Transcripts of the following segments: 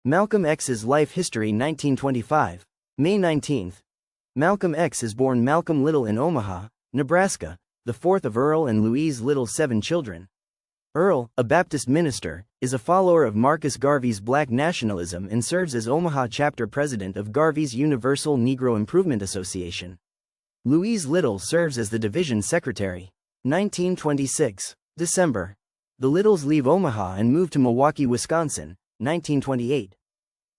Malcolm X's life history 1925. May 19. Malcolm X is born Malcolm Little in Omaha, Nebraska, the fourth of Earl and Louise Little's 7 children. Earl, a Baptist minister, is a follower of Marcus Garvey's black nationalism and serves as Omaha chapter president of Garvey's Universal Negro Improvement Association. Louise Little serves as the division secretary. 1926. December. The Littles leave Omaha and move to Milwaukee, Wisconsin. 1928.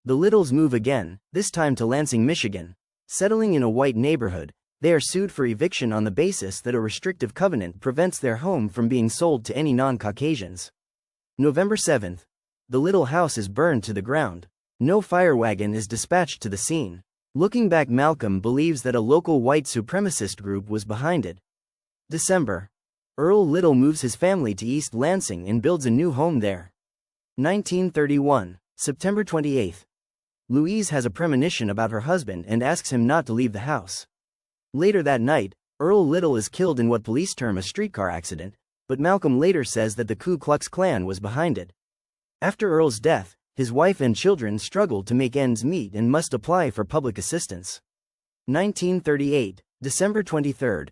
The Littles move again, this time to Lansing, Michigan. Settling in a white neighborhood, they are sued for eviction on the basis that a restrictive covenant prevents their home from being sold to any non-Caucasians. November 7. The Little house is burned to the ground. No fire wagon is dispatched to the scene. Looking back, Malcolm believes that a local white supremacist group was behind it. December. Earl Little moves his family to East Lansing and builds a new home there. 1931. September 28. Louise has a premonition about her husband and asks him not to leave the house. Later that night, Earl Little is killed in what police term a streetcar accident, but Malcolm later says that the Ku Klux Klan was behind it. After Earl's death, his wife and children struggle to make ends meet and must apply for public assistance. 1938, December 23.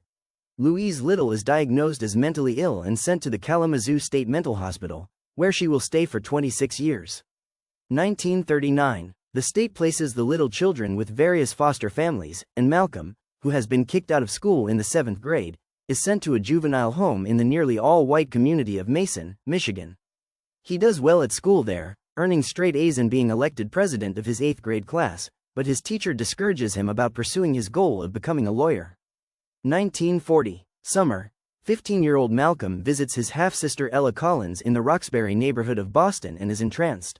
Louise Little is diagnosed as mentally ill and sent to the Kalamazoo State Mental Hospital, where she will stay for 26 years. 1939, the state places the Little children with various foster families, and Malcolm, who has been kicked out of school in the 7th grade, is sent to a juvenile home in the nearly all-white community of Mason, Michigan. He does well at school there, earning straight A's and being elected president of his 8th grade class, but his teacher discourages him about pursuing his goal of becoming a lawyer. 1940, summer. 15-year-old Malcolm visits his half-sister Ella Collins in the Roxbury neighborhood of Boston and is entranced.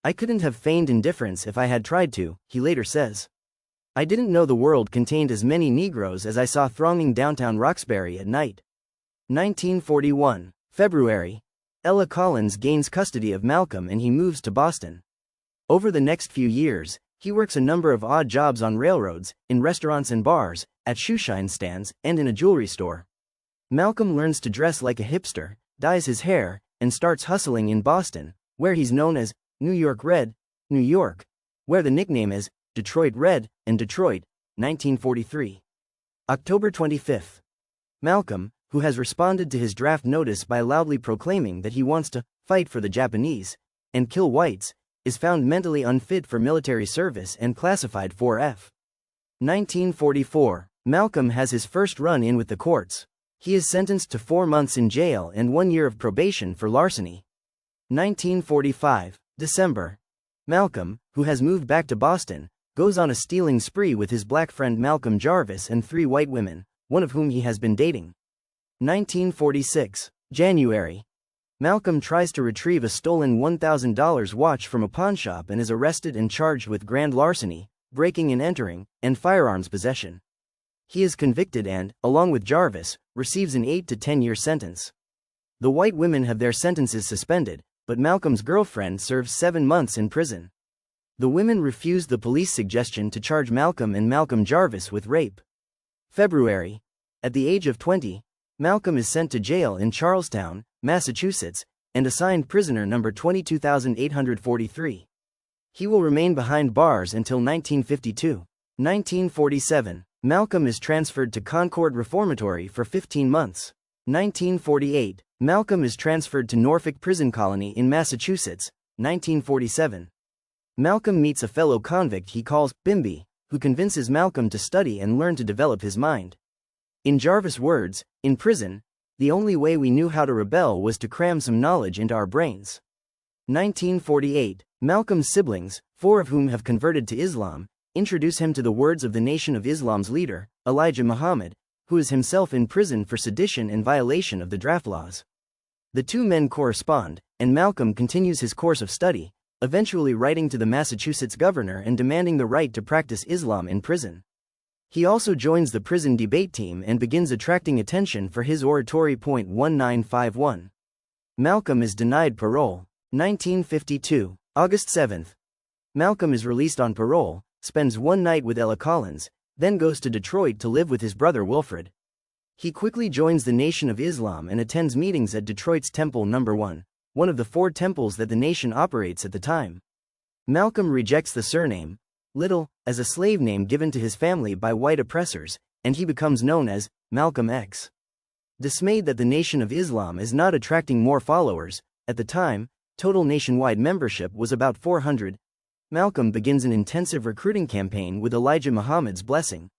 "I couldn't have feigned indifference if I had tried to," he later says. "I didn't know the world contained as many Negroes as I saw thronging downtown Roxbury at night." 1941, February. Ella Collins gains custody of Malcolm and he moves to Boston. Over the next few years, he works a number of odd jobs on railroads, in restaurants and bars, at shoeshine stands, and in a jewelry store. Malcolm learns to dress like a hipster, dyes his hair, and starts hustling in Boston, where he's known as New York Red, New York, where the nickname is Detroit Red, and Detroit, 1943. October 25. Malcolm, who has responded to his draft notice by loudly proclaiming that he wants to fight for the Japanese and kill whites, is found mentally unfit for military service and classified 4F. 1944. Malcolm has his first run-in with the courts. He is sentenced to 4 months in jail and 1 year of probation for larceny. 1945, December. Malcolm, who has moved back to Boston, goes on a stealing spree with his black friend Malcolm Jarvis and 3 white women, one of whom he has been dating. 1946, January. Malcolm tries to retrieve a stolen $1,000 watch from a pawnshop and is arrested and charged with grand larceny, breaking and entering, and firearms possession. He is convicted and, along with Jarvis, receives an 8 to 10-year sentence. The white women have their sentences suspended, but Malcolm's girlfriend serves 7 months in prison. The women refused the police suggestion to charge Malcolm and Malcolm Jarvis with rape. February. At the age of 20, Malcolm is sent to jail in Charlestown, Massachusetts, and assigned prisoner number 22,843. He will remain behind bars until 1952. 1947. Malcolm is transferred to Concord Reformatory for 15 months. 1948. Malcolm is transferred to Norfolk Prison Colony in Massachusetts. 1947. Malcolm meets a fellow convict he calls Bimby, who convinces Malcolm to study and learn to develop his mind. In Jarvis' words, "In prison, the only way we knew how to rebel was to cram some knowledge into our brains." 1948. Malcolm's siblings, 4 of whom have converted to Islam, introduce him to the words of the Nation of Islam's leader, Elijah Muhammad, who is himself in prison for sedition and violation of the draft laws. The 2 men correspond, and Malcolm continues his course of study, eventually writing to the Massachusetts governor and demanding the right to practice Islam in prison. He also joins the prison debate team and begins attracting attention for his oratory. 1951. Malcolm is denied parole. 1952, August 7. Malcolm is released on parole, spends 1 night with Ella Collins, then goes to Detroit to live with his brother Wilfred. He quickly joins the Nation of Islam and attends meetings at Detroit's Temple No. 1, one of the 4 temples that the nation operates at the time. Malcolm rejects the surname, Little, as a slave name given to his family by white oppressors, and he becomes known as Malcolm X. Dismayed that the Nation of Islam is not attracting more followers, at the time, total nationwide membership was about 400, Malcolm begins an intensive recruiting campaign with Elijah Muhammad's blessing.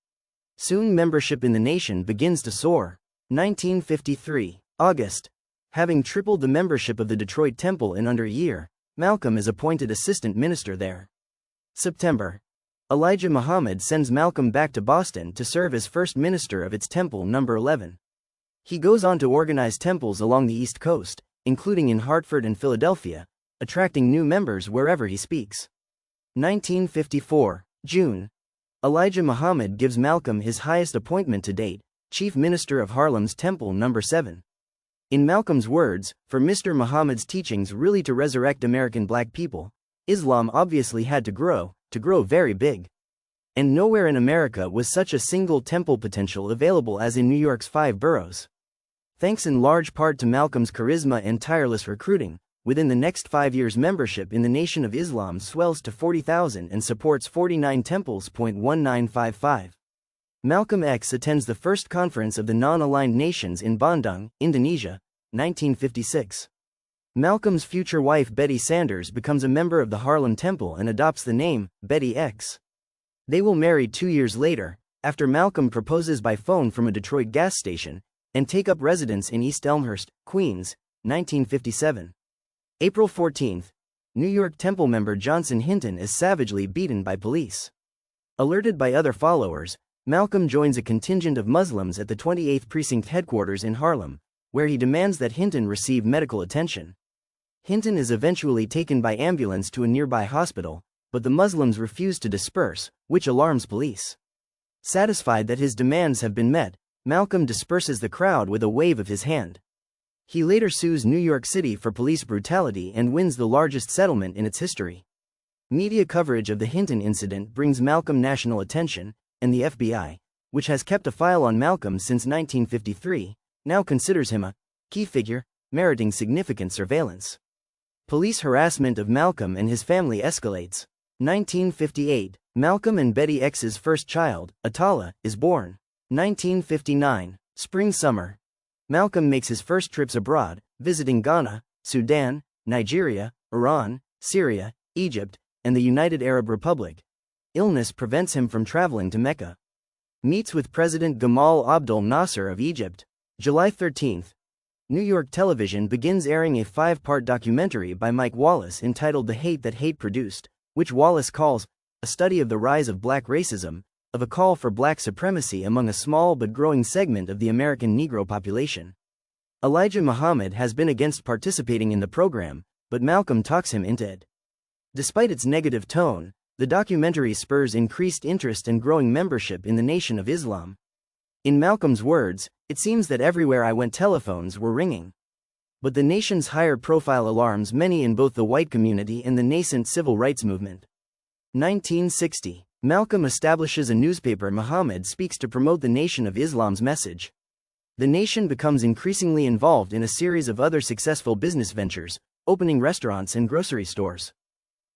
Soon membership in the nation begins to soar. 1953, August. Having tripled the membership of the Detroit Temple in under a year, Malcolm is appointed assistant minister there. September. Elijah Muhammad sends Malcolm back to Boston to serve as first minister of its temple number 11. He goes on to organize temples along the East Coast, including in Hartford and Philadelphia, attracting new members wherever he speaks. 1954, June. Elijah Muhammad gives Malcolm his highest appointment to date, chief minister of Harlem's temple number 7. In Malcolm's words, for Mr. Muhammad's teachings really to resurrect American black people, Islam obviously had to grow very big. And nowhere in America was such a single temple potential available as in New York's 5 boroughs. Thanks in large part to Malcolm's charisma and tireless recruiting, within the next 5 years membership in the Nation of Islam swells to 40,000 and supports 49 temples. 1955. Malcolm X attends the first conference of the Non-Aligned Nations in Bandung, Indonesia, 1956. Malcolm's future wife Betty Sanders becomes a member of the Harlem Temple and adopts the name, Betty X. They will marry 2 years later, after Malcolm proposes by phone from a Detroit gas station, and take up residence in East Elmhurst, Queens, 1957. April 14. New York Temple member Johnson Hinton is savagely beaten by police. Alerted by other followers, Malcolm joins a contingent of Muslims at the 28th Precinct headquarters in Harlem, where he demands that Hinton receive medical attention. Hinton is eventually taken by ambulance to a nearby hospital, but the Muslims refuse to disperse, which alarms police. Satisfied that his demands have been met, Malcolm disperses the crowd with a wave of his hand. He later sues New York City for police brutality and wins the largest settlement in its history. Media coverage of the Hinton incident brings Malcolm national attention, and the FBI, which has kept a file on Malcolm since 1953, now considers him a key figure, meriting significant surveillance. Police harassment of Malcolm and his family escalates. 1958, Malcolm and Betty X's first child, Atala, is born. 1959, Spring-Summer. Malcolm makes his first trips abroad, visiting Ghana, Sudan, Nigeria, Iran, Syria, Egypt, and the United Arab Republic. Illness prevents him from traveling to Mecca. Meets with President Gamal Abdel Nasser of Egypt. July 13. New York Television begins airing a 5-part documentary by Mike Wallace entitled The Hate That Hate Produced, which Wallace calls a study of the rise of black racism, of a call for black supremacy among a small but growing segment of the American Negro population. Elijah Muhammad has been against participating in the program, but Malcolm talks him into it. Despite its negative tone, the documentary spurs increased interest and growing membership in the Nation of Islam. In Malcolm's words, it seems that everywhere I went telephones were ringing. But the nation's higher profile alarms many in both the white community and the nascent civil rights movement. 1960, Malcolm establishes a newspaper Muhammad speaks to promote the Nation of Islam's message. The nation becomes increasingly involved in a series of other successful business ventures, opening restaurants and grocery stores.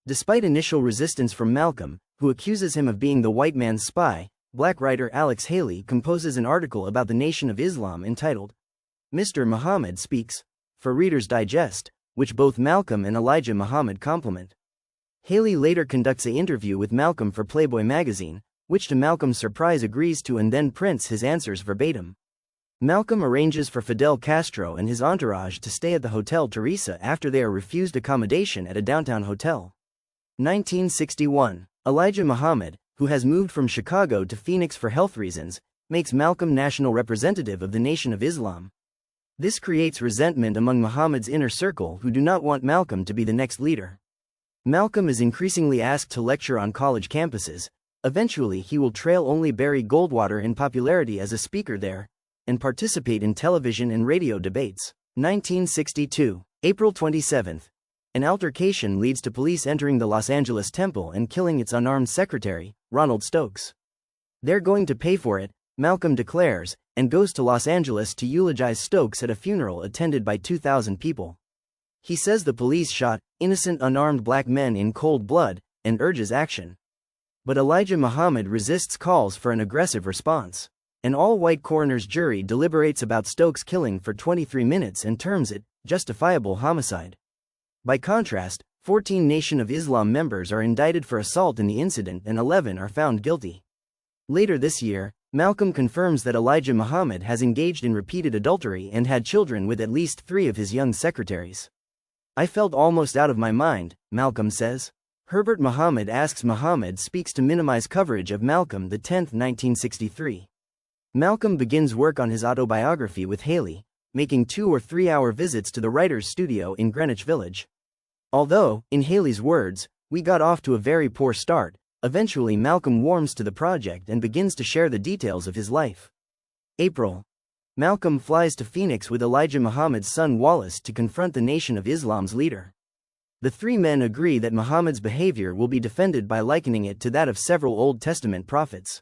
Despite initial resistance from Malcolm, who accuses him of being the white man's spy, black writer Alex Haley composes an article about the Nation of Islam entitled, Mr. Muhammad Speaks, for Reader's Digest, which both Malcolm and Elijah Muhammad compliment. Haley later conducts an interview with Malcolm for Playboy magazine, which to Malcolm's surprise agrees to and then prints his answers verbatim. Malcolm arranges for Fidel Castro and his entourage to stay at the Hotel Teresa after they are refused accommodation at a downtown hotel. 1961, Elijah Muhammad, who has moved from Chicago to Phoenix for health reasons, makes Malcolm national representative of the Nation of Islam. This creates resentment among Muhammad's inner circle who do not want Malcolm to be the next leader. Malcolm is increasingly asked to lecture on college campuses. Eventually he will trail only Barry Goldwater in popularity as a speaker there, and participate in television and radio debates. 1962, April 27. An altercation leads to police entering the Los Angeles Temple and killing its unarmed secretary, Ronald Stokes. They're going to pay for it, Malcolm declares, and goes to Los Angeles to eulogize Stokes at a funeral attended by 2,000 people. He says the police shot innocent unarmed black men in cold blood, and urges action. But Elijah Muhammad resists calls for an aggressive response. An all-white coroner's jury deliberates about Stokes' killing for 23 minutes and terms it justifiable homicide. By contrast, 14 Nation of Islam members are indicted for assault in the incident and 11 are found guilty. Later this year, Malcolm confirms that Elijah Muhammad has engaged in repeated adultery and had children with at least 3 of his young secretaries. I felt almost out of my mind, Malcolm says. Herbert Muhammad asks Muhammad speaks to minimize coverage of Malcolm 10, 1963. Malcolm begins work on his autobiography with Haley, making 2 or 3 hour visits to the writer's studio in Greenwich Village. Although, in Haley's words, we got off to a very poor start, eventually Malcolm warms to the project and begins to share the details of his life. April. Malcolm flies to Phoenix with Elijah Muhammad's son Wallace to confront the Nation of Islam's leader. The 3 men agree that Muhammad's behavior will be defended by likening it to that of several Old Testament prophets.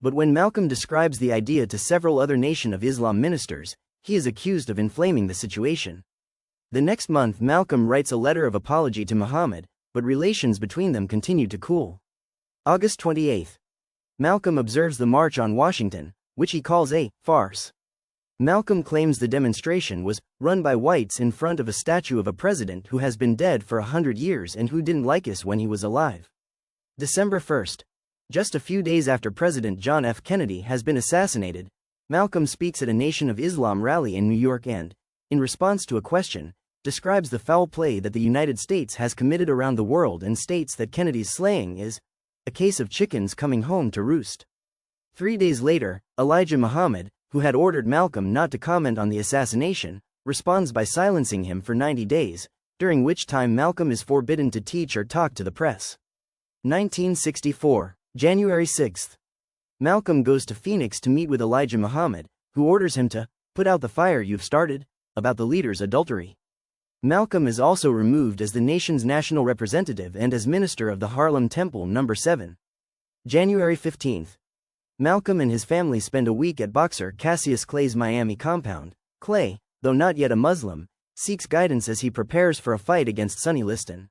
But when Malcolm describes the idea to several other Nation of Islam ministers, he is accused of inflaming the situation. The next month Malcolm writes a letter of apology to Muhammad, but relations between them continue to cool. August 28. Malcolm observes the March on Washington, which he calls a farce. Malcolm claims the demonstration was run by whites in front of a statue of a president who has been dead for 100 years and who didn't like us when he was alive. December 1. Just a few days after President John F. Kennedy has been assassinated, Malcolm speaks at a Nation of Islam rally in New York and, in response to a question, describes the foul play that the United States has committed around the world and states that Kennedy's slaying is a case of chickens coming home to roost. 3 days later, Elijah Muhammad, who had ordered Malcolm not to comment on the assassination, responds by silencing him for 90 days, during which time Malcolm is forbidden to teach or talk to the press. 1964, January 6. Malcolm goes to Phoenix to meet with Elijah Muhammad, who orders him to put out the fire you've started about the leader's adultery. Malcolm is also removed as the nation's national representative and as minister of the Harlem Temple No. 7. January 15. Malcolm and his family spend a week at boxer Cassius Clay's Miami compound. Clay, though not yet a Muslim, seeks guidance as he prepares for a fight against Sonny Liston.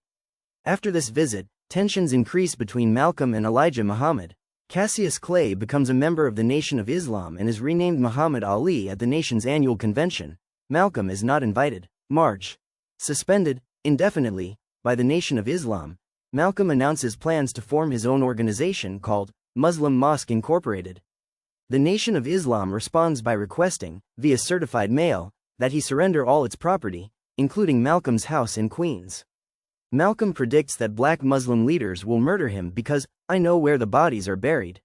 After this visit, tensions increase between Malcolm and Elijah Muhammad. Cassius Clay becomes a member of the Nation of Islam and is renamed Muhammad Ali at the nation's annual convention. Malcolm is not invited. March. Suspended, indefinitely, by the Nation of Islam, Malcolm announces plans to form his own organization called Muslim Mosque Incorporated. The Nation of Islam responds by requesting, via certified mail, that he surrender all its property, including Malcolm's house in Queens. Malcolm predicts that black Muslim leaders will murder him because, I know where the bodies are buried.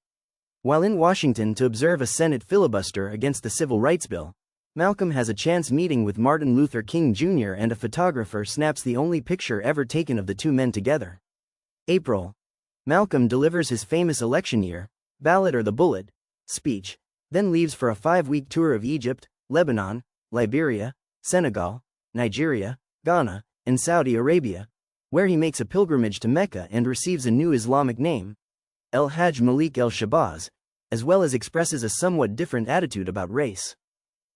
While in Washington to observe a Senate filibuster against the Civil Rights Bill, Malcolm has a chance meeting with Martin Luther King Jr. and a photographer snaps the only picture ever taken of the 2 men together. April. Malcolm delivers his famous election year, ballot or the bullet, speech, then leaves for a 5-week tour of Egypt, Lebanon, Liberia, Senegal, Nigeria, Ghana, and Saudi Arabia, where he makes a pilgrimage to Mecca and receives a new Islamic name, El-Hajj Malik el-Shabazz, as well as expresses a somewhat different attitude about race.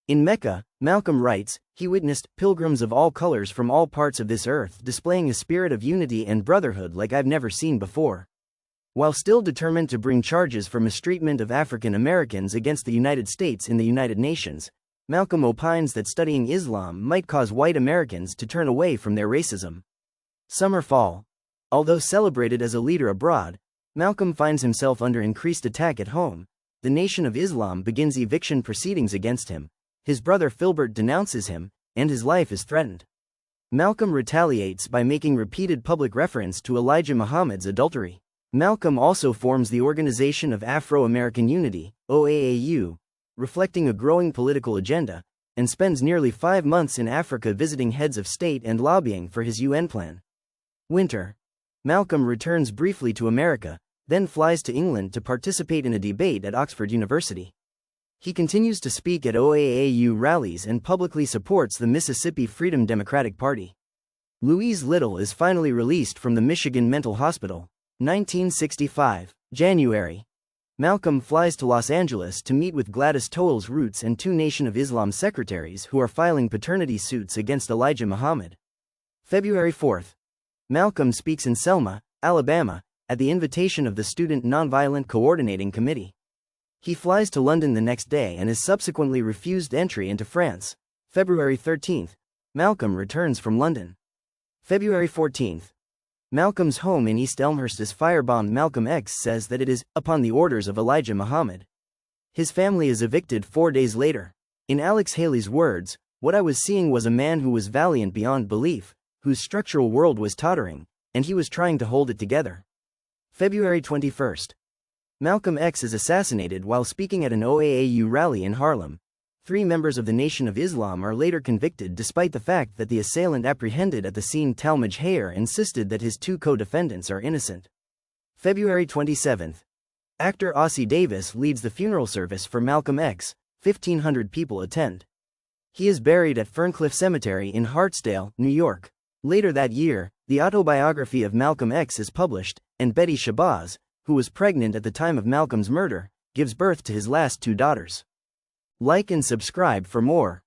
In Mecca, Malcolm writes, he witnessed pilgrims of all colors from all parts of this earth displaying a spirit of unity and brotherhood like I've never seen before. While still determined to bring charges for mistreatment of African Americans against the United States in the United Nations, Malcolm opines that studying Islam might cause white Americans to turn away from their racism. Summer-fall. Although celebrated as a leader abroad, Malcolm finds himself under increased attack at home. The Nation of Islam begins eviction proceedings against him. His brother Filbert denounces him, and his life is threatened. Malcolm retaliates by making repeated public reference to Elijah Muhammad's adultery. Malcolm also forms the Organization of Afro-American Unity, OAAU, reflecting a growing political agenda, and spends nearly 5 months in Africa visiting heads of state and lobbying for his UN plan. Winter. Malcolm returns briefly to America, then flies to England to participate in a debate at Oxford University. He continues to speak at OAAU rallies and publicly supports the Mississippi Freedom Democratic Party. Louise Little is finally released from the Michigan Mental Hospital. 1965, January. Malcolm flies to Los Angeles to meet with Gladys Towles Roots and 2 Nation of Islam secretaries who are filing paternity suits against Elijah Muhammad. February 4. Malcolm speaks in Selma, Alabama, at the invitation of the Student Nonviolent Coordinating Committee. He flies to London the next day and is subsequently refused entry into France. February 13. Malcolm returns from London. February 14. Malcolm's home in East Elmhurst is firebombed. Malcolm X says that it is upon the orders of Elijah Muhammad. His family is evicted 4 days later. In Alex Haley's words, "What I was seeing was a man who was valiant beyond belief, whose structural world was tottering, and he was trying to hold it together." February 21. Malcolm X is assassinated while speaking at an OAAU rally in Harlem. 3 members of the Nation of Islam are later convicted despite the fact that the assailant apprehended at the scene Talmadge Hayer insisted that his 2 co-defendants are innocent. February 27. Actor Ossie Davis leads the funeral service for Malcolm X. 1,500 people attend. He is buried at Ferncliff Cemetery in Hartsdale, New York. Later that year, the autobiography of Malcolm X is published, and Betty Shabazz, who was pregnant at the time of Malcolm's murder, gives birth to his last 2 daughters. Like and subscribe for more.